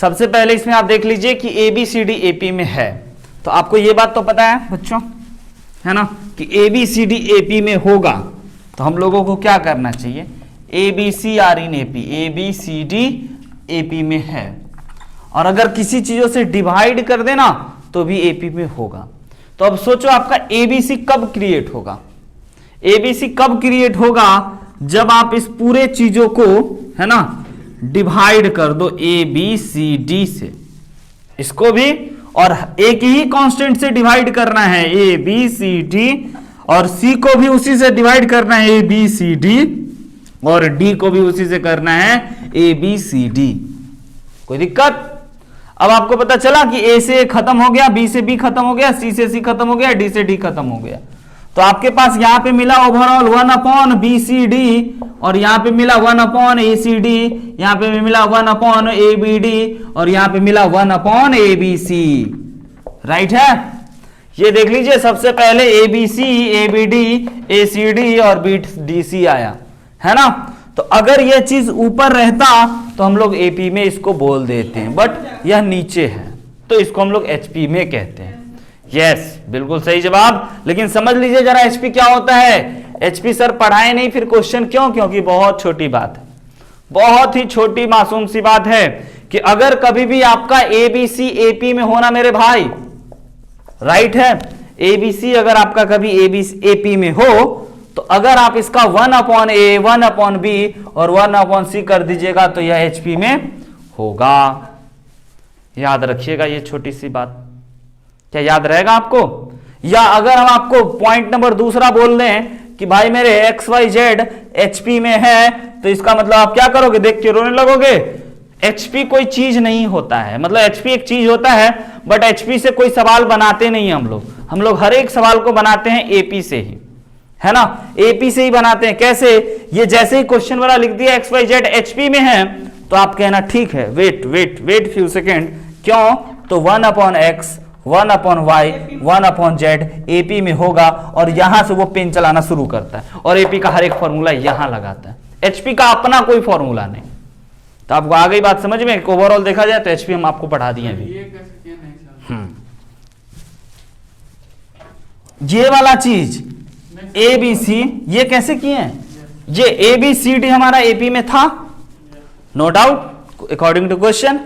सबसे पहले इसमें आप देख लीजिए कि ABCD AP में है, तो आपको ये बात तो पता है बच्चों, है ना, कि ABCD AP में होगा, तो हम लोगों को क्या करना चाहिए, ABC are in AP, ABCD AP में है। और अगर किसी चीजों से डिवाइड कर देना तो भी AP में होगा। तो अब सोचो आपका ABC कब क्रिएट होगा, ABC कब क्रिएट होगा, जब आप इस पूरे चीजों को, है ना, डिवाइड कर दो ABCD से, इसको भी, और एक ही कांस्टेंट से डिवाइड करना है ABCD, और C को भी उसी से डिवाइड करना है ABCD, और D को भी उसी से करना है ABCD। कोई दिक्कत? अब आपको पता चला कि A से A खत्म हो गया, B से B खत्म हो गया, C से C खत्म हो गया, D से D खत्म हो गया, तो आपके पास यहां पे मिला ओवरऑल 1/BCD, और यहां पे मिला 1/ACD, यहां पे मिला 1/ABD, और यहां पे मिला 1/ABC। राइट है? ये देख लीजिए, सबसे पहले ABC, ABD, ACD और BDC आया, है ना। तो अगर यह चीज ऊपर रहता तो हम लोग AP में इसको बोल देते हैं, बट यह नीचे है तो इसको हम लोग HP में कहते हैं। यस, बिल्कुल सही जवाब। लेकिन समझ लीजिए जरा HP क्या होता है। HP सर पढ़ाए नहीं, फिर क्वेश्चन क्यों? क्योंकि बहुत छोटी बात है, बहुत ही छोटी मासूम सी बात है कि अगर कभी भी आपका ABC AP में होना मेरे भाई, राइट है, ABC अगर आपका कभी ABC AP में हो, तो अगर आप इसका 1/A, 1/B और 1/C कर दीजिएगा तो यह HP में होगा। याद रखिएगा ये छोटी सी बात। क्या याद रहेगा आपको? या अगर हम आपको पॉइंट नंबर दूसरा बोल दें कि भाई मेरे XYZ HP में है, तो इसका मतलब आप क्या करोगे? देख के रोने लगोगे। HP कोई चीज नहीं होता है, मतलब HP एक चीज होता है, बट HP से कोई सवाल बनाते नहीं हम लोग हर एक सवाल को बनाते हैं AP से ही, है ना, AP से ही बनाते हैं। कैसे? ये जैसे ही क्वेश्चन वाला लिख दिया XYZ HP में है, तो आप कहना ठीक है, वेट फ्यू सेकेंड, क्यों? तो 1/X, 1/Y, 1/Z AP में होगा, और यहां से वो पेन चलाना शुरू करता है और AP का हर एक फॉर्मूला यहां लगाता है। HP का अपना कोई फॉर्मूला नहीं। तो आपको आ गई बात समझ में? ओवरऑल देखा जाए तो HP हम आपको पढ़ा दिए अभी। ये वाला चीज ABC ये कैसे किए हैं? ये ABCD हमारा AP में था, no doubt, according to question.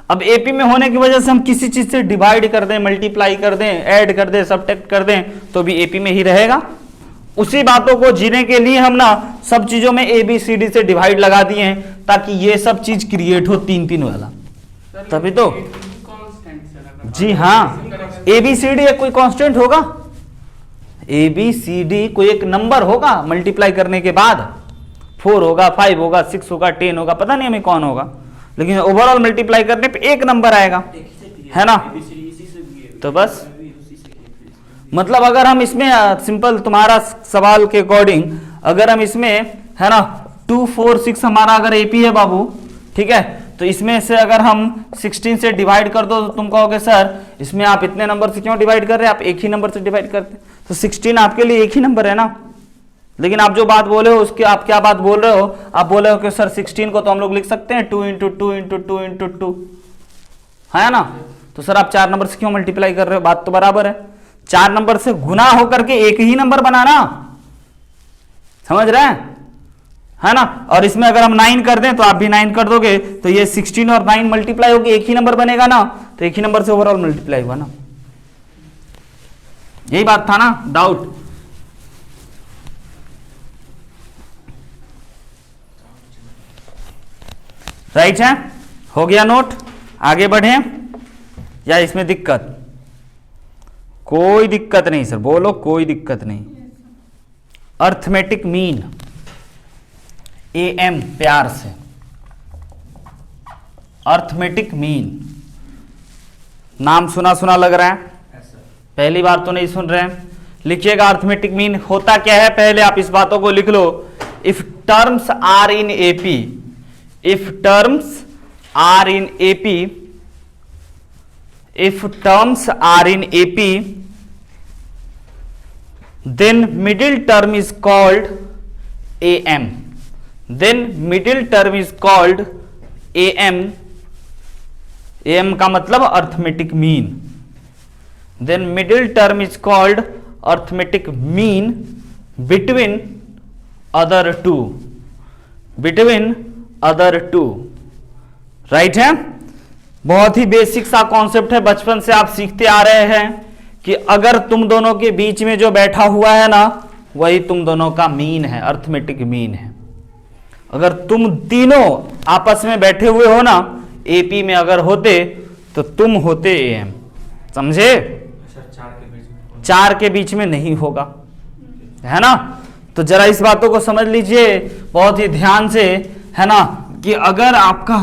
अब AP में होने की वजह से हम किसी चीज से डिवाइड कर दें, मल्टीप्लाई कर दें, ऐड कर दें, सब्ट्रैक्ट कर दें, तो भी AP में ही रहेगा। उसी बातों को जीने के लिए हम ना सब चीजों में ABCD से डिवाइड लगा दिए हैं, ताकि ये सब चीज क्रिएट हो 3-3 वाला। तभी तो जी हाँ, ABCD एक कोई कांस्टेंट होगा, ABCD कोई एक नंबर होगा, मल्टीप्लाई करने के बाद 4 होगा, 5 होगा, 6 होगा, 10 होगा, पता नहीं हमें कौन होगा, लेकिन ओवरऑल मल्टीप्लाई करने पे एक नंबर आएगा, है ना। तो बस मतलब अगर हम इसमें सिंपल तुम्हारा सवाल के अकॉर्डिंग, अगर हम इसमें, है ना, 2, 4, 6 हमारा अगर AP है बाबू, ठीक है, तो इसमें से अगर हम 16 से डिवाइड कर दो, तो तुम कहोगे सर इसमें आप इतने नंबर से क्यों डिवाइड कर रहे हैं, आप एक ही नंबर से डिवाइड करते। तो 16 आपके लिए एक ही नंबर है ना। लेकिन आप जो बात बोले हो उसके आप क्या बात बोल रहे हो? आप बोले हो कि सर 16 को तो हम लोग लिख सकते हैं 2 × 2 × 2 × 2, है ना। तो सर आप 4 नंबर से क्यों मल्टीप्लाई कर रहे हो? बात तो बराबर है, 4 नंबर से गुना होकर के एक ही नंबर बनाना, समझ रहे हैं, है ना। और इसमें अगर हम 9 कर दें तो आप भी 9 कर दोगे, तो ये 16 और 9 मल्टीप्लाई होगी, एक ही नंबर बनेगा ना, तो एक ही नंबर से ओवरऑल मल्टीप्लाई हुआ ना। यही बात था ना, डाउट? राइट है, हो गया नोट? आगे बढ़े या इसमें दिक्कत? कोई दिक्कत नहीं सर, बोलो कोई दिक्कत नहीं। अर्थमेटिक मीन, AM प्यार से, अर्थमेटिक मीन, नाम सुना सुना लग रहा है, पहली बार तो नहीं सुन रहे हैं। लिखिएगा अर्थमेटिक मीन होता क्या है, पहले आप इस बातों को लिख लो। If terms are in AP, if terms are in AP, if terms are in AP, then middle term is called AM, then middle term is called AM, M का मतलब arithmetic mean. Then middle term is called arithmetic mean between other two, between other two, right है। बहुत ही basic सा concept है, बचपन से आप सीखते आ रहे हैं कि अगर तुम दोनों के बीच में जो बैठा हुआ है ना, वही तुम दोनों का मीन है, अर्थमेटिक मीन है। अगर तुम तीनों आपस में बैठे हुए हो ना, एपी में अगर होते तो तुम होते एएम, समझे। चार के बीच में नहीं होगा, है ना। तो जरा इस बातों को समझ लीजिए बहुत ही ध्यान से, है ना, कि अगर आपका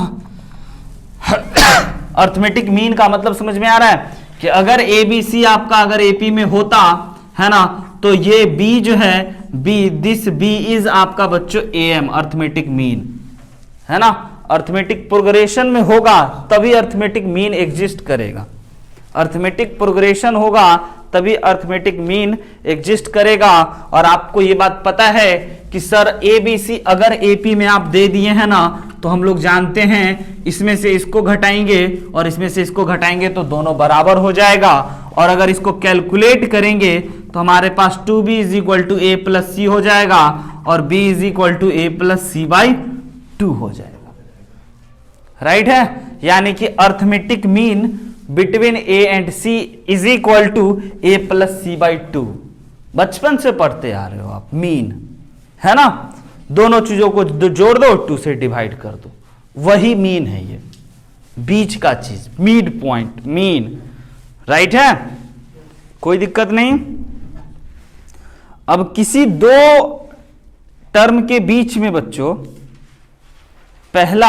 अर्थमेटिक मीन का मतलब समझ में आ रहा है कि अगर एबीसी आपका अगर एपी में होता, है ना, तो ये बी जो है, बी, दिस बी इज आपका बच्चों एएम, अर्थमेटिक मीन, है ना। अर्थमेटिक प्रोग्रेशन में होगा तभी अर्थमेटिक मीन एग्जिस्ट करेगा, अर्थमेटिक प्रोग्रेशन होगा तभी अर्थमेटिक मीन एग्जिस्ट करेगा। और आपको ये बात पता है कि सर एबीसी अगर एपी में आप दे दिए हैं ना, तो हम लोग जानते हैं इसमें से इसको घटाएंगे और इसमें से इसको घटाएंगे तो दोनों बराबर हो जाएगा। और अगर इसको कैलकुलेट करेंगे तो हमारे पास 2b is equal to A plus C हो जाएगा और b is equal to A plus C by 2 हो जाएगा, राइट है। यानी कि arithmetic mean between A and C is equal to A plus C by 2। बचपन से पढ़ते आ रहे हो आप, मीन, है ना। दोनों चीजों को जोड़ दो, 2 से डिवाइड कर दो, वही मीन है, ये बीच का चीज, मिड पॉइंट, मीन, राइट है। कोई दिक्कत नहीं। अब किसी दो टर्म के बीच में बच्चों पहला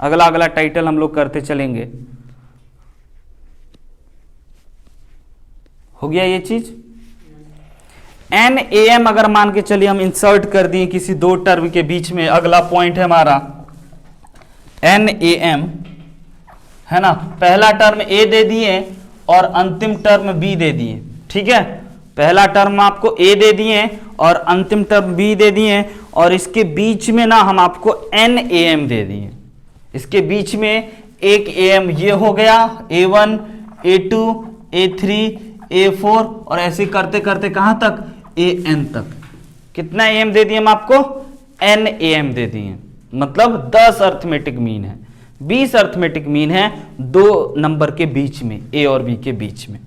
अगला टाइटल हम लोग करते चलेंगे, हो गया ये चीज। एन ए एम अगर मान के चलिए हम इंसर्ट कर दिए किसी दो टर्म के बीच में, अगला पॉइंट है हमारा एन ए एम, है ना। पहला टर्म ए दे दिए और अंतिम टर्म बी दे दिए, ठीक है। पहला टर्म आपको ए दे दिए और अंतिम टर्म बी दे दिए, और इसके बीच में ना हम आपको एन ए एम दे दिए। इसके बीच में एक ए एम ये हो गया, A1, A2, A3, A4 और ऐसे करते करते कहां तक, AN तक। कितना AM दे दिए हम आपको, N AM दे दिए, मतलब 10 अर्थमेटिक मीन है, 20 अर्थमेटिक मीन है दो नंबर के बीच में, A और B के बीच में।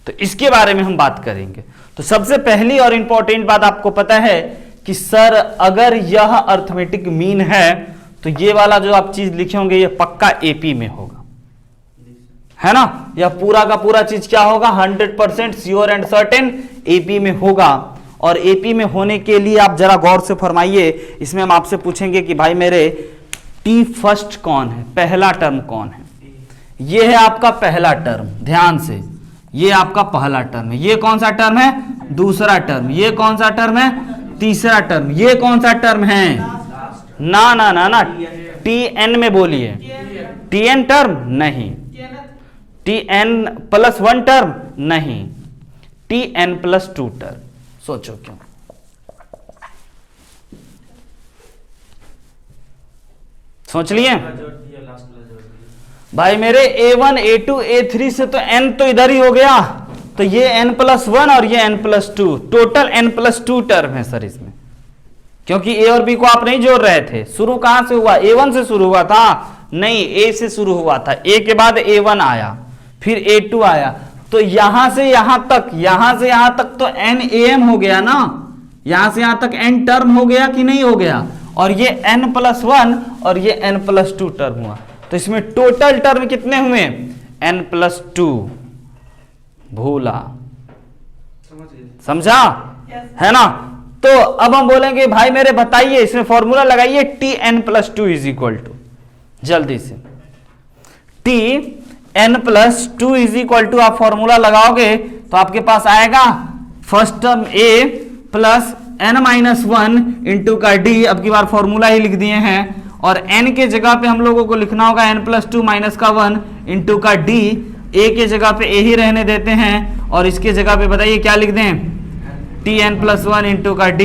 तो इसके बारे में हम बात करेंगे। तो सबसे पहली और इंपॉर्टेंट बात आपको पता है कि सर अगर यह अर्थमेटिक मीन है तो ये वाला जो आप चीज लिखे होंगे ये पक्का एपी में होगा, है ना। यह पूरा का पूरा चीज क्या होगा, 100% श्योर एंड सर्टेन एपी में होगा। और एपी में होने के लिए आप जरा गौर से फरमाइए, इसमें हम आपसे पूछेंगे कि भाई मेरे टी फर्स्ट कौन है, पहला टर्म कौन है। ये है आपका पहला टर्म, ध्यान से, ये आपका पहला टर्म है। ये कौन सा टर्म है, दूसरा टर्म। ये कौन सा टर्म है, तीसरा टर्म। ये कौन सा टर्म है, ना ना ना ना, टी एन में बोलिए, टी एन टर्म नहीं, टी एन प्लस 1 टर्म नहीं, टी एन प्लस 2 टर्म। सोचो क्यों, सोच लिए भाई मेरे A1, A2, A3 से तो n तो इधर ही हो गया, तो ये n+1 और ये n+2, टोटल n+2 टर्म है सर इसमें। क्योंकि A और B को आप नहीं जोड़ रहे थे। शुरू कहां से हुआ, A1 से शुरू हुआ था, नहीं A से शुरू हुआ था। A के बाद A1 आया, फिर A2 आया, तो यहां से यहां तक, यहां से यहां तक तो NAM हो गया ना, यहां से यहां तक n टर्म हो गया कि नहीं हो गया। और ये n+1 और ये n+2 टर्म हुआ, तो इसमें टोटल टर्म कितने हुए, n+2। भूला, समझा, है ना। तो अब हम बोलेंगे भाई मेरे बताइए, इसमें फॉर्मूला लगाइए Tn+2 इज इक्वल टू, जल्दी से Tn+2 इज इक्वल टू आप फॉर्मूला लगाओगे तो आपके पास आएगा first term A plus n-1 into का D। अब की बार फॉर्मूला ही लिख दिए हैं, और n के जगह पे हम लोगों को लिखना होगा n+2 माइनस का 1 इंटू का D। A के जगह पे A ही रहने देते हैं, और इसके जगह पे बताइए क्या लिख दें, Tn+1 इंटू का D।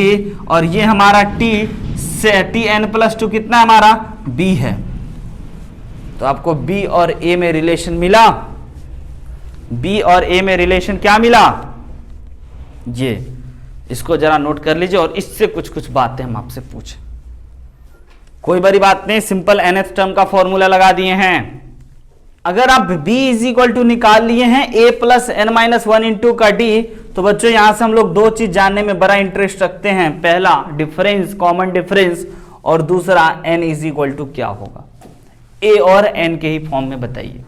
और ये हमारा Tn+2 कितना हमारा B है, तो आपको बी और ए में रिलेशन मिला, बी और ए में रिलेशन क्या मिला, ये इसको जरा नोट कर लीजिए और इससे कुछ कुछ बातें हम आपसे पूछें। कोई बड़ी बात नहीं, सिंपल nth टर्म का फॉर्मूला लगा दिए हैं। अगर आप b इज इक्वल टू निकाल लिए हैं a plus N minus one into का d, तो बच्चों यहां से हम लोग दो चीज जानने में बड़ा इंटरेस्ट रखते हैं। पहला डिफरेंस, कॉमन डिफरेंस, और दूसरा n इज इक्वल टू क्या होगा, a और n के ही फॉर्म में बताइए।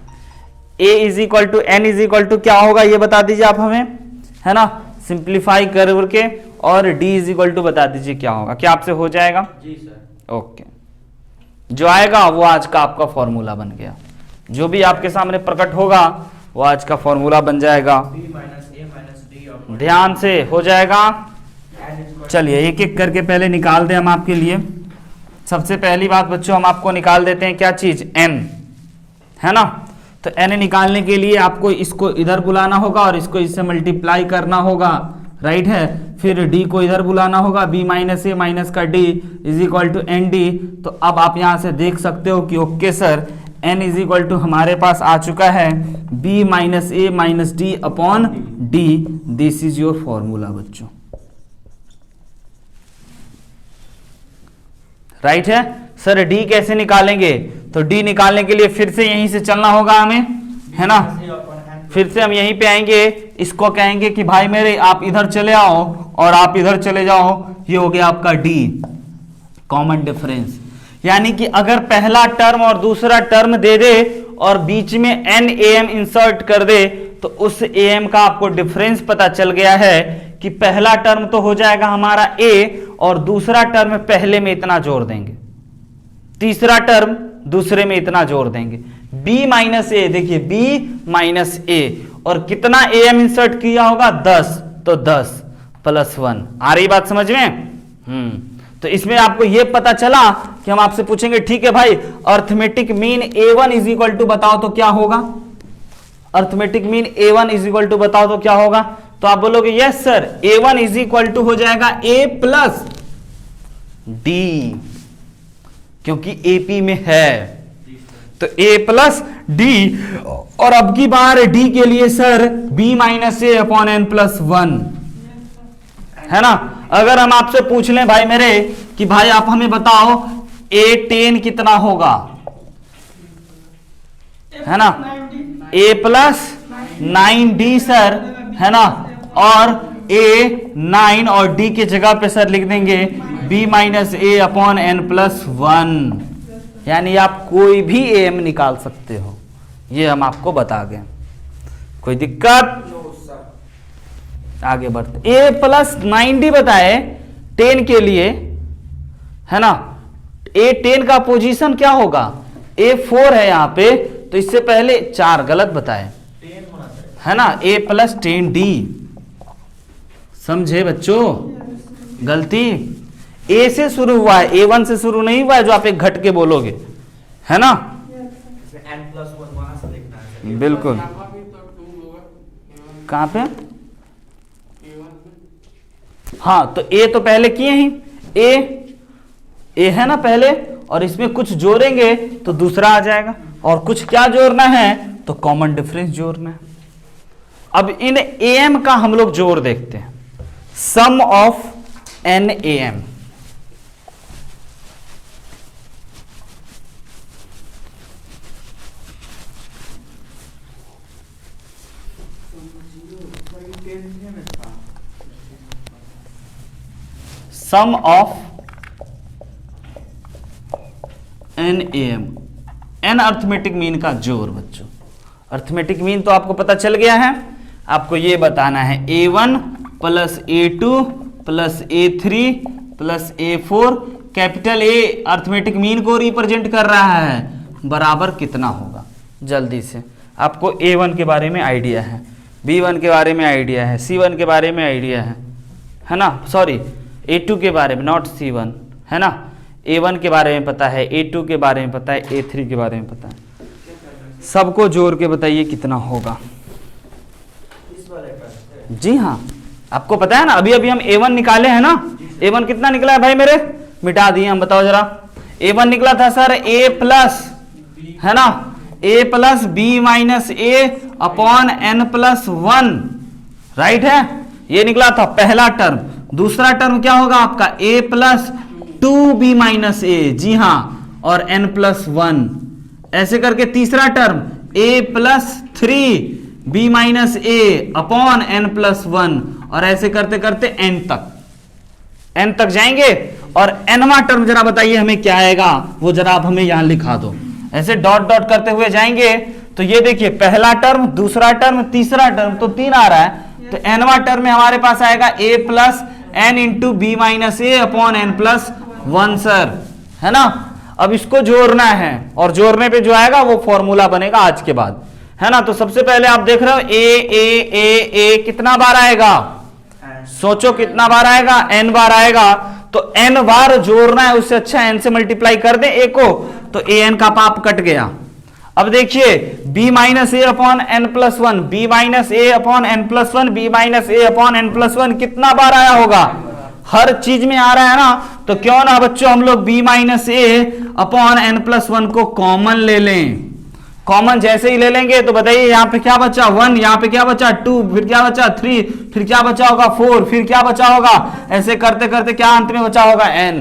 a is equal to n is equal to क्या होगा ये बता दीजिए आप हमें, है ना, सिंप्लीफाई करके, और d इज इक्वल टू बता दीजिए क्या होगा। क्या आपसे हो जाएगा? जी सर। ओके, जो आएगा वो आज का आपका फॉर्मूला बन गया। जो भी आपके सामने प्रकट होगा वो आज का फॉर्मूला बन जाएगा। b minus a minus d ध्यान से हो जाएगा। चलिए एक एक करके पहले निकाल दें हम आपके लिए। सबसे पहली बात बच्चों, हम आपको निकाल देते हैं क्या चीज, n, है ना। तो n निकालने के लिए आपको इसको इधर बुलाना होगा और इसको इससे मल्टीप्लाई करना होगा, राइट है। फिर d को इधर बुलाना होगा, b माइनस ए माइनस का d is equal to N D. तो अब आप यहां से देख सकते हो कि okay sir, n is equal to हमारे पास आ चुका है b minus A minus D upon d। This is your formula बच्चों, राइट है। सर d कैसे निकालेंगे? तो d निकालने के लिए फिर से यहीं से चलना होगा हमें, है ना। फिर से हम यहीं पे आएंगे, इसको कहेंगे कि भाई मेरे आप इधर चले आओ और आप इधर चले जाओ, ये हो गया आपका d, कॉमन डिफरेंस। यानी कि अगर पहला टर्म और दूसरा टर्म दे दे और बीच में n am इंसर्ट कर दे, तो उस am का आपको डिफरेंस पता चल गया है कि पहला टर्म तो हो जाएगा हमारा a और दूसरा टर्म पहले में इतना जोड़ देंगे, तीसरा टर्म दूसरे में इतना जोड़ देंगे, b माइनस ए, देखिए b माइनस ए, और कितना am इंसर्ट किया होगा 10, तो 10 प्लस 1। आ रही बात समझ में? तो इसमें आपको यह पता चला कि हम आपसे पूछेंगे ठीक है भाई, arithmetic mean a1 is equal to बताओ तो क्या होगा, arithmetic mean a1 is equal to बताओ तो क्या होगा। तो आप बोलोगे yes sir, a1 is equal to हो जाएगा a प्लस d, क्योंकि AP में है, तो a प्लस d। और अब की बार d के लिए sir b minus A upon N plus 1, है ना। अगर हम आपसे पूछ लें भाई मेरे कि भाई आप हमें बताओ a10 कितना होगा, है ना, a प्लस 9d सर, है ना, और a9 और d की जगह पे सर लिख देंगे b minus A upon N plus 1। यानी आप कोई भी am निकाल सकते हो, ये हम आपको बता गए। कोई दिक्कत? आगे बढ़ते, a प्लस 9d बताए 10 के लिए, है ना। a10 का पोजीशन क्या होगा, a4 है यहाँ पे, तो इससे पहले 4 गलत बताए, है ना, a प्लस 10d। समझे बच्चों? गलती a से शुरू हुआ है, a1 से शुरू नहीं हुआ है जो आप एक घट के बोलोगे, है ना। n+1 वहां से लिखना है। बिल्कुल। कहां पे? हाँ, तो a तो पहले किए ही, a है ना पहले, और इसमें कुछ जोड़ेंगे तो दूसरा आ जाएगा, और कुछ क्या जोड़ना है तो कॉमन डिफरेंस जोड़ना है। अब इन am का हम लोग जोड़ देखते हैं, sum of n am। Sum of n am, n arithmetic mean का जोड़ बच्चों। अर्थमेटिक मीन तो आपको पता चल गया है, आपको ये बताना है a1 plus a2 plus a3 plus a4। Capital A arithmetic mean को रिप्रेजेंट कर रहा है, बराबर कितना होगा। जल्दी से आपको a1 के बारे में आइडिया है, b1 के बारे में आइडिया है, c1 के बारे में आइडिया है ना, सॉरी a2 के बारे में, नॉट c1, है ना। a1 के बारे में पता है, a2 के बारे में पता है, a3 के बारे में पता है। सबको जोड़ के बताइए कितना होगा। जी हाँ, आपको पता है ना, अभी अभी हम a1 निकाले हैं ना। a1 कितना निकला है भाई मेरे, मिटा दिए हम, बताओ जरा। a1 निकला था सर a प्लस है ना, a plus B minus A upon N plus 1, right है, ये निकला था पहला टर्म। दूसरा टर्म क्या होगा आपका, a प्लस 2b माइनस ए, जी हां, और n प्लस 1, ऐसे करके तीसरा term a plus 3b minus A upon n plus 1, और ऐसे करते करते n तक जाएंगे। और nवां टर्म जरा बताइए हमें क्या आएगा, वो जरा आप हमें यहां लिखा दो। ऐसे डॉट डॉट करते हुए जाएंगे तो ये देखिए पहला टर्म, दूसरा टर्म, तीसरा टर्म, तो 3 आ रहा है। तो nवां टर्म में हमारे पास आएगा a plus n into B minus A upon n plus 1 sir, है ना। अब इसको जोड़ना है और जोड़ने पे जो आएगा वो फॉर्मूला बनेगा आज के बाद, है ना। तो सबसे पहले आप देख रहे हो ए कितना बार आएगा, सोचो कितना बार आएगा, n बार आएगा। तो n बार जोड़ना है, उससे अच्छा n से मल्टीप्लाई कर दे a को, तो an का पाप कट गया। अब देखिए b minus A upon N plus 1, B minus A upon N plus 1, B minus A upon N plus 1 कितना बार आया होगा, हर चीज में आ रहा है ना। तो क्यों ना बच्चों हम लोग b minus A upon N plus 1 को कॉमन ले लें। कॉमन जैसे ही ले लेंगे तो बताइए यहाँ पे क्या बचा 1, यहाँ पे क्या बचा 2, फिर क्या बचा 3, फिर क्या बचा होगा 4, फिर क्या बचा होगा, ऐसे करते करते क्या अंत में बचा होगा n,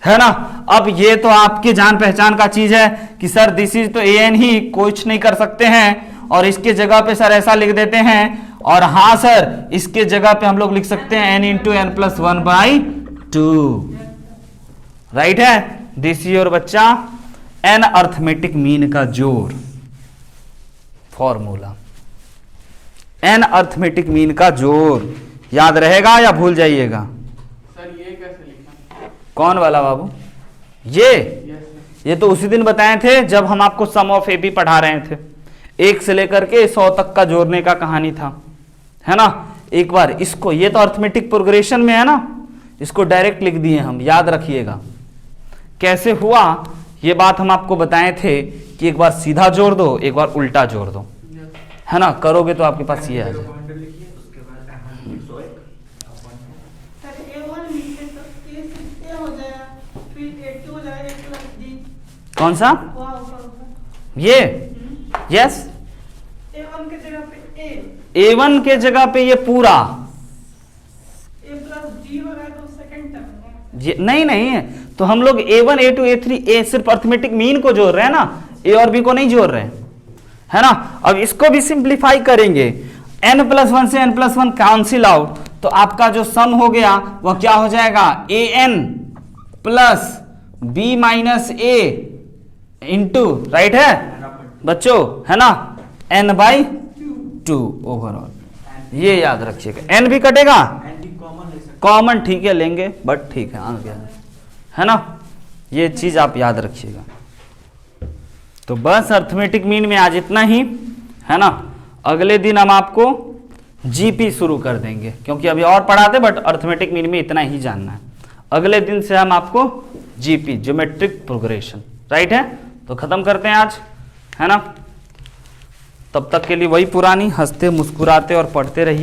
है ना। अब ये तो आपके जान पहचान का चीज है कि सर दिस इज तो an ही, कुछ नहीं कर सकते हैं, और इसके जगह पे सर ऐसा लिख देते हैं। और हाँ सर इसके जगह पे हम लोग लिख सकते हैं n into N plus 1/2, right है। दिस योर बच्चा n अर्थमेटिक मीन का जोड़ फॉर्मूला, n अर्थमेटिक मीन का जोड़ याद रहेगा या भूल जाइएगा। सर ये कैसे लिखना, कौन वाला बाबू, ये तो उसी दिन बताए थे जब हम आपको सम ऑफ ए बी पढ़ा रहे थे, 1 से लेकर के 100 तक का जोड़ने का कहानी था, है ना। एक बार इसको, ये तो अर्थमेटिक प्रोग्रेशन में है ना, इसको डायरेक्ट लिख दिए हम, याद रखिएगा कैसे हुआ। ये बात हम आपको बताए थे कि एक बार सीधा जोड़ दो, एक बार उल्टा जोड़ दो, है ना। करोगे तो आपके पास ये आ जाए। पॉइंटर लिखिए, उसके बाद कौन सा, ये, यस, A1 के जगह पे ये पूरा, नहीं, तो हम लोग A1 A2 A3 A सिर्फ अर्थमेटिक मीन को जोड़ रहे हैं ना, A और B को नहीं जोड़ रहे हैं, है ना। अब इसको भी सिंप्लीफाई करेंगे, n प्लस 1 से n प्लस 1 कैंसिल आउट, तो आपका जो सम हो गया वह क्या हो जाएगा, an plus b minus a into, right है बच्चों, है ना, n/2 ओवरऑल। ये याद रखिएगा, n भी कटेगा, कॉमन ठीक है लेंगे, बट ठीक है आ गया, है ना। ये चीज आप याद रखिएगा। तो बस अर्थमेटिक मीन में आज इतना ही, है ना। अगले दिन हम आपको जीपी शुरू कर देंगे, क्योंकि अभी और पढ़ाते बट अर्थमेटिक मीन में इतना ही जानना है। अगले दिन से हम आपको जीपी, ज्योमेट्रिक प्रोग्रेशन, राइट है। तो खत्म करते हैं आज, है ना। तब तक के लिए वही पुरानी हंसते मुस्कुराते और पढ़ते रहिए।